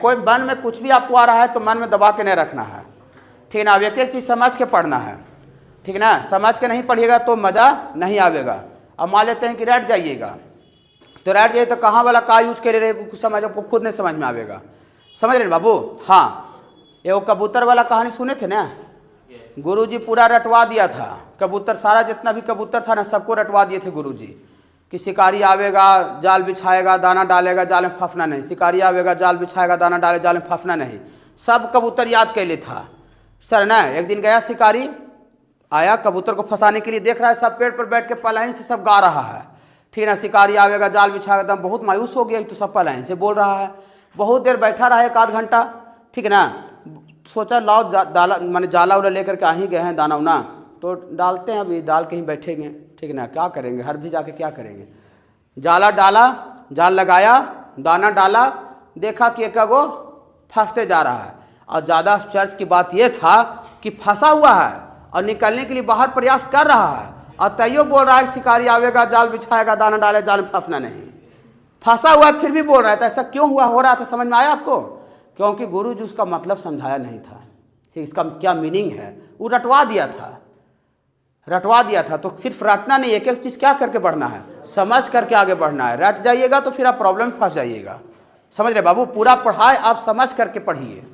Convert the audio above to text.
कोई मन में कुछ भी आपको आ रहा है तो मन में दबा के नहीं रखना है, ठीक है ना। अब एक एक चीज़ समझ के पढ़ना है, ठीक है ना। समझ के नहीं पढ़िएगा तो मज़ा नहीं आवेगा। अब मान लेते हैं कि रट जाइएगा, तो रट जाइए तो कहाँ वाला का यूज करे रहे कुछ समझ, आपको खुद नहीं समझ में आवेगा। समझ रहे बाबू। हाँ, ये वो कबूतर वाला कहानी सुने थे ना, गुरुजी पूरा रटवा दिया था। कबूतर सारा जितना भी कबूतर था ना सबको रटवा दिए थे गुरुजी कि शिकारी आवेगा जाल बिछाएगा दाना डालेगा जाल में फंसना नहीं, शिकारी आवेगा जाल बिछाएगा दाना डाले जाल में फंसना नहीं। सब कबूतर याद कैले था सर ना। एक दिन गया शिकारी, आया कबूतर को फंसाने के लिए, देख रहा है सब पेड़ पर बैठ के पलायन से सब गा रहा है, ठीक है ना। शिकारी आवेगा जाल बिछाएगा, एकदम बहुत मायूस हो गया, तो सब पलायन से बोल रहा है। बहुत देर बैठा रहा, एक आध घंटा, ठीक है ना। सोचा लाओ डाला माने जाला उला लेकर के आ ही गए हैं दाना उना, तो डालते हैं, अभी डाल के ही बैठेंगे, ठीक है ना। क्या करेंगे, हर भी जाके क्या करेंगे। जाला डाला, जाल लगाया, दाना डाला, देखा कि एक वो फंसते जा रहा है। और ज़्यादा चर्च की बात यह था कि फंसा हुआ है और निकलने के लिए बाहर प्रयास कर रहा है, और तैयो बोल रहा है शिकारी आवेगा जाल बिछाएगा दाना डाले जाल में फंसना नहीं। फंसा हुआ है फिर भी बोल रहा है, तो ऐसा क्यों हुआ, हो रहा था, समझ में आया आपको। क्योंकि गुरु जी उसका मतलब समझाया नहीं था कि इसका क्या मीनिंग है, वो रटवा दिया था, रटवा दिया था। तो सिर्फ रटना नहीं, एक एक चीज़ क्या करके बढ़ना है, समझ करके आगे बढ़ना है। रट जाइएगा तो फिर आप प्रॉब्लम में फंस जाइएगा। समझ रहे बाबू, पूरा पढ़ाई आप समझ करके पढ़िए।